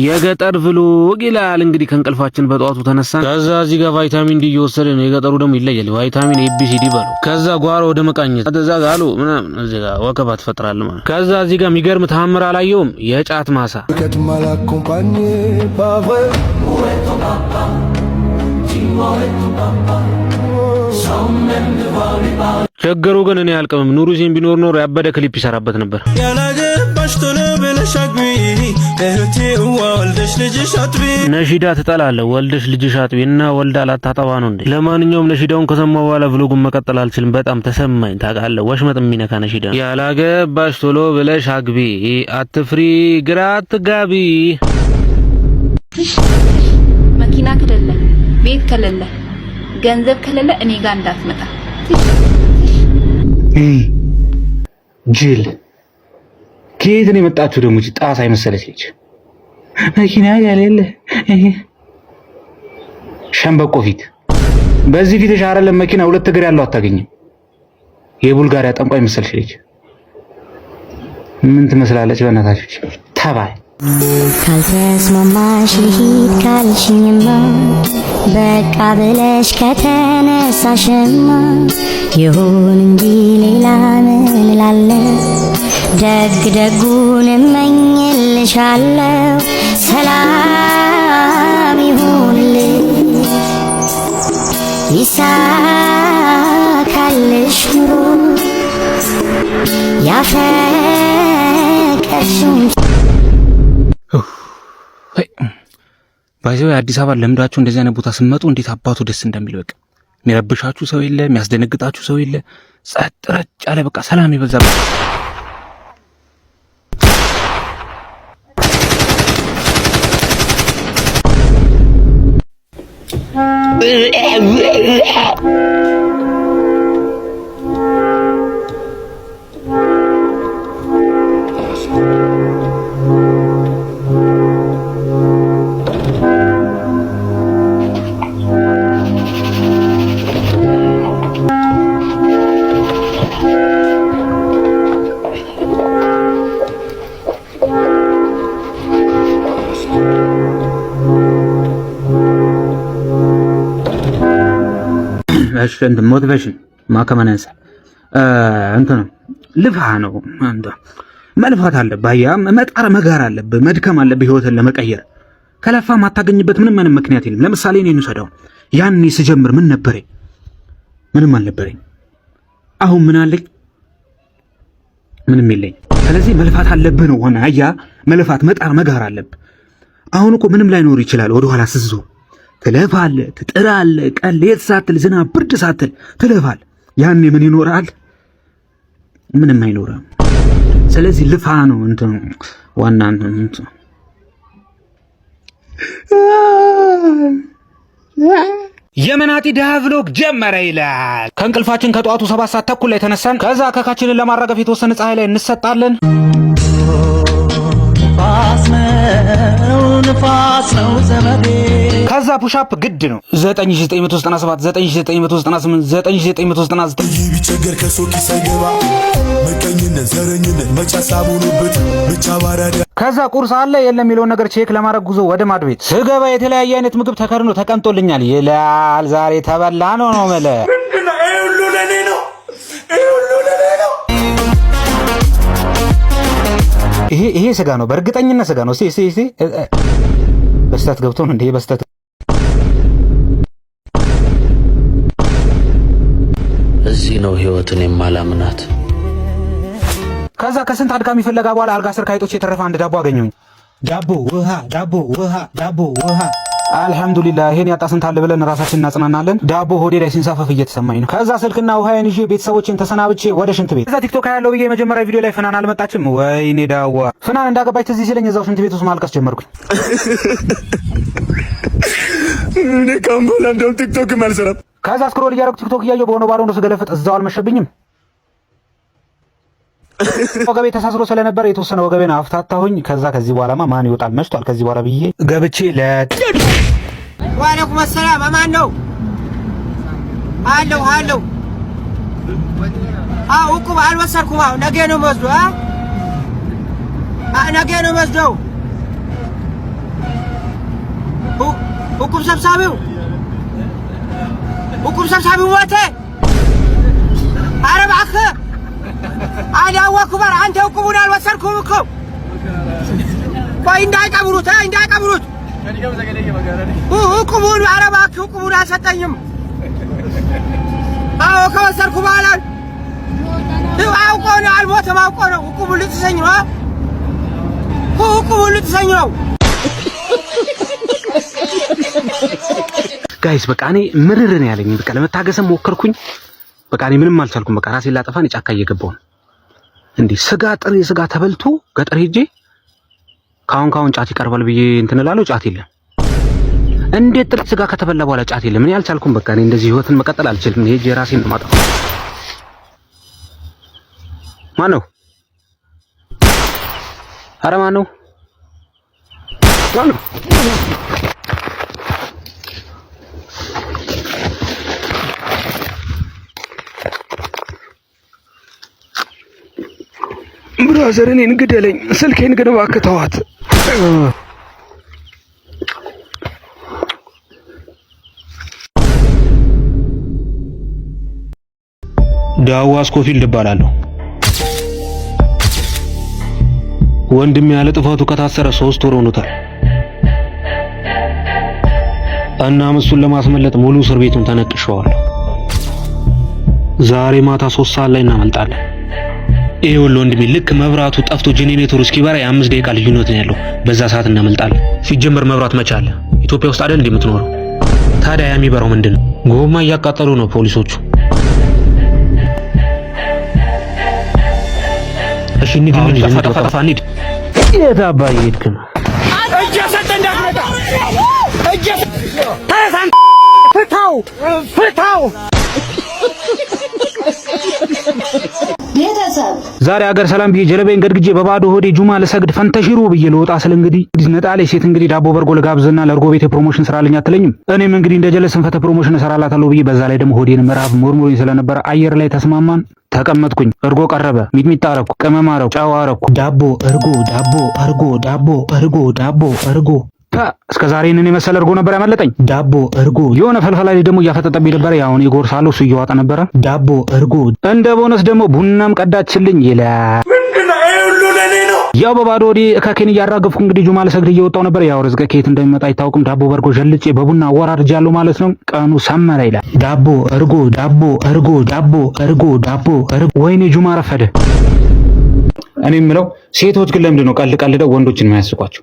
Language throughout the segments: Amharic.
የገጠር vlog ይላል እንግዲህ ከእንቅልፋችን በጧቱ ተነሳን። ከዛ እዚህ ጋር ቫይታሚን ዲ እየወሰድን ነው። የገጠሩ ደግሞ ይለያል። ቫይታሚን ኤቢሲዲ በለው። ከዛ ጓሮ ወደ መቃኘት ከዛ ጋሉ ምናምን እዚህ ጋር ወከባ ትፈጥራለህ ማለት። ከዛ እዚህ ጋር የሚገርም ተአምር አላየውም። የጫት ማሳ ችግሩ ግን እኔ አልቀምም። ኑሩሲን ቢኖር ኖር ያበደ ክሊፕ ይሰራበት ነበር። ያላገባሽ ቶሎ ብለሽ አግቢ እህቴ ወልደሽ ልጅሽ አጥቢ። ነሺዳ ትጠላለህ ወልደሽ ልጅሽ አጥቢ እና ወልዳ ላታጠባ ነው እንዴ? ለማንኛውም ነሺዳውን ከሰማው በኋላ vlogን መቀጠል አልችልም። በጣም ተሰማኝ ታውቃለህ። ወሽመጥ የሚነካ ነሺዳ። ያላገባሽ ቶሎ ብለሽ አግቢ አትፍሪ ግራ አትጋቢ። መኪና ከሌለ ቤት ከሌለ ገንዘብ ከሌለ እኔ ጋር እንዳትመጣ። ጅል ከየት ነው የመጣችው ደግሞ? ጣሳ አይመሰለች ልጅ መኪና ያለለ ሸምበቆ ፊት በዚህ ፊትሽ አይደለም መኪና ሁለት እግር ያለው አታገኝም። የቡልጋሪያ ጠንቋይ መሰለች ልጅ። ምን ትመስላለች በእናታችሁ? ተባይ ካልተስማማሽ ሂድ ካልሽኝማ በቃ ብለሽ ከተነሳሽማ ይሁን እንጂ ሌላ ምን እላለሁ? ደግ ደጉን እመኝልሻለሁ። ሰላም ይሁንልሽ ይሳካልሽ ኑሮ ያፈቀርሽውን ባይዘው አዲስ አበባ ለምዳችሁ እንደዚህ አይነት ቦታ ስትመጡ እንዴት አባቱ ደስ እንደሚል በቃ የሚረብሻችሁ ሰው የለ፣ የሚያስደነግጣችሁ ሰው የለ። ጸጥ ረጭ ያለ በቃ ሰላም ይበዛበት። እንትን ሞቲቬሽን ማከማነስ እንትን ልፋ ነው። አንተ መልፋት አለብህ፣ አያ መጣር መጋር አለብህ፣ መድከም አለብህ ህይወትን ለመቀየር። ከለፋ ማታገኝበት ምንም ምክንያት የለም። ለምሳሌ እኔን እንውሰደው። ያኔ ስጀምር ምን ነበረኝ? ምንም አልነበረኝ። አሁን ምን አለኝ? ምንም የለኝ። ስለዚህ መልፋት አለብህ ነው ሆነ። አያ መልፋት መጣር መጋር አለብህ። አሁን እኮ ምንም ላይኖር ይችላል። ወደኋላ ስዞ ትለፋለህ፣ ትጥራለህ፣ ቀን ሌት ሳትል ዝናብ ብርድ ሳትል ትለፋለህ። ያኔ ምን ይኖራል? ምንም አይኖርም። ስለዚህ ልፋ ነው እንትን ዋና እንትን የመናጢ ደሃ vlog ጀመረ ይላል። ከእንቅልፋችን ከጧቱ 7 ሰዓት ተኩል ላይ ተነሳን። ከዛ ከካችንን ለማራገፍ የተወሰነ ፀሐይ ላይ እንሰጣለን። ንፋስ ነው ዘመዴ። ከዛ ፑሻፕ ግድ ነው። 9997 9998 9999 ቢቸገር ከሶኪ ሳይገባ መቀኝነት ዘረኝነት መጫሳቡኑበት ብቻ ባራዳ። ከዛ ቁርስ አለ የለም የሚለውን ነገር ቼክ ለማድረግ ጉዞ ወደ ማድ ቤት ስገባ የተለያየ አይነት ምግብ ተከርኖ ተቀምጦልኛል ይላል። ዛሬ ተበላ ነው መለ ምንድነው? ይሄ ሁሉ ለኔ ነው። ይሄ ሁሉ ለኔ ነው። ይሄ ስጋ ነው፣ በእርግጠኝነት ስጋ ነው። እሺ በስተት ገብቶ ነው እንዴ? በስተት እዚህ ነው ህይወትን የማላምናት። ከዛ ከስንት አድካሚ ፍለጋ በኋላ አልጋ ስር ካይጦች የተረፈ አንድ ዳቦ አገኘሁኝ። ዳቦ ውሃ፣ ዳቦ ውሃ፣ ዳቦ ውሃ። አልሐምዱሊላህ ይሄን ያጣ ስንት አለ ብለን ራሳችን እናጽናናለን። ዳቦ ሆዴ ላይ ሲንሳፈፍ እየተሰማኝ ነው። ከዛ ስልክና ውሃዬን ይዤ ቤተሰቦቼን ተሰናብቼ ወደ ሽንት ቤት። ከዛ ቲክቶክ ያለው ብዬ የመጀመሪያ ቪዲዮ ላይ ፍናን አልመጣችም። ወይኔ ዳዋ ፍናን እንዳገባች ትዝ ሲለኝ እዛው ሽንት ቤት ውስጥ ማልቀስ ጀመርኩኝ። እኔ ካምቦላ እንደው ቲክቶክ ማልሰራ። ከዛ ስክሮል እያደረኩ ቲክቶክ እያየሁ በሆነ ባለው ነው ስገለፍጥ እዛው አልመሸብኝም። ወገቤ ተሳስሮ ስለነበር የተወሰነ ወገቤን አፍታታሁኝ። ከዛ ከዚህ በኋላማ ማን ይወጣል መሽቷል ከዚህ በኋላ ብዬ ገብቼ ወአለይኩም ሰላም። ማን ነው? አለው እቁብ አልወሰድኩም። ነገ ነው የምወስደው። ነገ ነው የምወስደው። እቁብ ሰብሳቢው ሞተ። ኧረ እባክህ አዳወኩ በር አንተ እቁቡን አልወሰድኩም እኮ። ቆይ እንዳይቀብሩት እቁቡን ኧረ እባክህ እቁቡን አልሰጠኝም። አዎ ከወሰድኩ በኋላ አውቆ ነው አልሞተም፣ አውቆ ነው። እቁቡን ልትሰኝ ነው። ጋይስ በቃ እኔ ምርር ነው ያለኝ። በቃ ለመታገስም ሞከርኩኝ። በቃ እኔ ምንም አልቻልኩም። በቃ ራሴን ላጠፋን ጫካ እየገባሁ ነው። እንዴ ጥሬ ስጋ ተበልቶ ገጠር ሄጄ ካሁን ጫት ይቀርባል ብዬ እንትን እላለሁ። ጫት የለም። እንዴት ጥሬ ስጋ ከተበላ በኋላ ጫት የለም? እኔ አልቻልኩም። በቃ እኔ እንደዚህ ህይወትን መቀጠል አልችልም። ሄጄ ራሴን ማጣፍ። ማነው? ኧረ ማነው? ብራዘር እኔን ግደለኝ፣ ስልኬን ግን እባክህ ተዋት። ዳዋ ስኮፊልድ እባላለሁ። ወንድም ያለ ጥፋቱ ከታሰረ 3 ወር ሆኖታል። እናም እሱን ለማስመለጥ ሙሉ እስር ቤቱን ተነቅሸዋለሁ። ዛሬ ማታ 3 ሰዓት ላይ እናመልጣለን። ይኸውልህ ወንድሜ ልክ መብራቱ ጠፍቶ ጄኔሬተሩ እስኪበራ የ5 ደቂቃ ልዩነት ነው ያለው። በዛ ሰዓት እናመልጣለን። ሲጀመር መብራት መች አለ? ኢትዮጵያ ውስጥ አይደል እንደምትኖረው? ታዲያ የሚበራው ምንድነው? ጎማ እያቃጠሉ ነው ፖሊሶቹ። እሺ እንሂድ። የት አባዬ ሄድክ ነው? ፍታው ቤተሰብ ዛሬ ሀገር ሰላም ብዬ ጀለቤን ገድግጄ በባዶ ሆዴ ጁማ ለሰግድ ፈንተሽሮ ብዬ ልወጣ ስል እንግዲህ ነጣሌ ሴት እንግዲህ ዳቦ በርጎ ለጋብዝና ለእርጎ ቤት ፕሮሞሽን ስራልኝ አትለኝም። እኔም እንግዲህ እንደ ጀለስ ስንፈተ ፕሮሞሽን እሰራላታለሁ ብዬ በዛ ላይ ደግሞ ሆዴን ምዕራፍ ሞርሞሪን ስለነበረ አየር ላይ ተስማማን። ተቀመጥኩኝ። እርጎ ቀረበ። ሚጥሚጣ አረኩ፣ ቅመም አረኩ፣ ጨው አረኩ። ዳቦ እርጎ፣ ዳቦ እርጎ፣ ዳቦ እርጎ፣ ዳቦ እርጎ። እስከ ዛሬ እኔን የመሰለ እርጎ ነበር ያመለጠኝ። ዳቦ እርጎ። የሆነ ፈልፈላ ላይ ደግሞ እያፈጠጠብኝ ነበር። ያውን ይጎርሳለሁ፣ እሱ እየዋጠ ነበረ። ዳቦ እርጎ። እንደ ቦነስ ደግሞ ቡናም ቀዳችልኝ ይላል። ያው በባዶ ወዲ እካኬን እያራገፍኩ እንግዲህ ጁማ ለሰግድ እየወጣው ነበር። ያው ርዝቀ ከየት እንደሚመጣ አይታወቅም። ዳቦ በርጎ ጀልጬ በቡና አወራርጃለሁ ማለት ነው። ቀኑ ሰመረ ይላል። ዳቦ እርጎ፣ ዳቦ እርጎ፣ ዳቦ እርጎ፣ ዳቦ እርጎ። ወይኔ ጁማ ረፈደ። እኔ የምለው ሴቶች ግን ለምንድን ነው ቀልደው ወንዶችን የማያስቋቸው?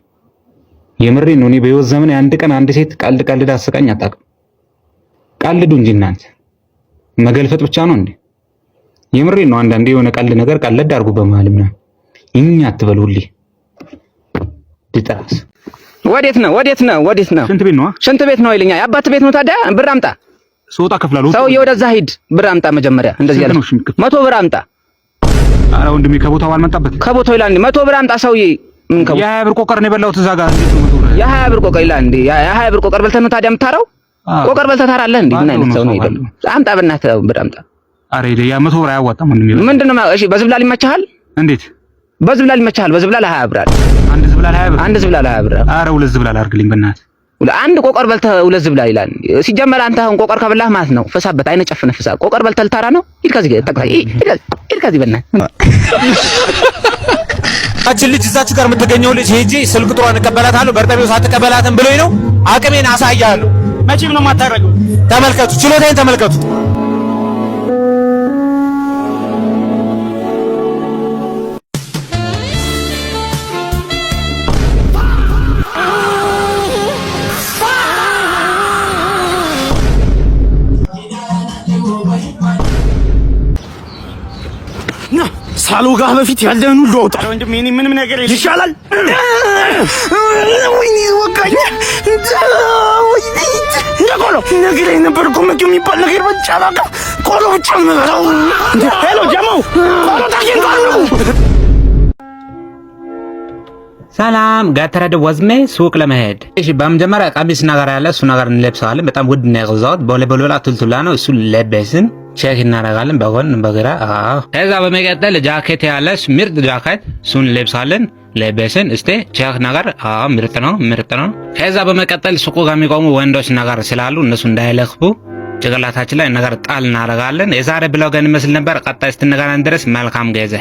የምሬን ነው። እኔ በህይወት ዘመን አንድ ቀን አንድ ሴት ቀልድ አስቀኝ አታውቅም። ቀልዱ እንጂ እናንተ መገልፈጥ ብቻ ነው እንዴ? የምሬን ነው። አንዳንዴ የሆነ ቀልድ ነገር ቀልድ አድርጉ በመሃል ምናምን እኛ አትበሉልኝ። ድጣስ ወዴት ነው? ሽንት ቤት ነው ይለኛል። የአባት ቤት ነው። ታዲያ ብር አምጣ። ሶጣ ከፍላለሁ። ሰውዬው ወደዛ ሂድ፣ ብር አምጣ። መጀመሪያ እንደዚህ ያለ 100 ብር አምጣ። ኧረ ወንድሜ ከቦታው አልመጣበት። ከቦታው ይላል እንዴ? 100 ብር አምጣ ሰውዬ። ምን ከቦታው የ20 ብር ቆቀር ነው የበላሁት እዛ ጋር። የ20 ብር ቆቀር ይላል እንዴ? የ20 ብር ቆቀር በልተህ ነው ታዲያ የምታረው? ቆቀር በልተህ ታራለህ እንዴ? ምን አይነት ሰው ነው ይደል? አምጣ በእናትህ ብር አምጣ። ኧረ ያ 100 ብር አያዋጣም ወንድሜ። ምንድነው? እሺ በዝብላል ይመችሃል? እንዴት በዝብላል ይመችሃል? በዝብላል 20 ብር አለ። አንድ ዝብላል 20 ብር። ኧረ 2 ዝብላል አድርግልኝ በእናትህ። አንድ ቆቀር በልተህ 2 ዝብላል ይላል። ሲጀመር አንተ አሁን ቆቀር ከበላህ ማለት ነው ፈሳበት፣ አይነ ጨፍነህ ፍሳ። ቆቀር በልተህ ልታራ ነው? ሂድ ከዚህ በእናትህ። አችን ልጅ እዛች ጋር የምትገኘው ልጅ ሄጄ ስልክ ቁጥሯን እቀበላታለሁ። በርጠቤው ሳትቀበላትም ብሎኝ ነው። አቅሜን አሳያለሁ። መቼም ነው የማታረገው። ተመልከቱ፣ ችሎታዬን ተመልከቱ። ሳሎጋ በፊት ያለህን ሁሉ አውጣ ወንድሜ። እኔ ምንም ነገር ይሻላል። ወይኔ ወጋኝ። ቆሎ ነገር ነበር እኮ ምግብ የሚባል ነገር ብቻ በቃ ቆሎ ብቻ የምበላው። ሄሎ ጀማው ቆሎ ታገኝቷል። ሰላም ጋተረደ ወዝሜ ሱቅ ለመሄድ። እሺ በመጀመሪያ ቀሚስ ነገር ያለ እሱ ነገር እንለብሰዋለን። በጣም ውድ ነው የገዛሁት። በለበለላ ትልትላ ነው እሱ ለበስን ቼክ እናደርጋለን በጎን በግራ። ከዛ በመቀጠል ጃኬት ያለች ምርጥ ጃኬት እሱን እንለብሳለን። ለበስን እስቲ ቼክ ነገር ምርጥ ነው። ከዛ በመቀጠል ሱቁ ጋር የሚቆሙ ወንዶች ነገር ስላሉ እነሱ እንዳይለክቡ ጭንቅላታችን ላይ ነገር ጣል እናደርጋለን። የዛሬ ብሎግ ይመስል ነበር። ቀጣይ እስክንገናኝ ድረስ መልካም ጊዜ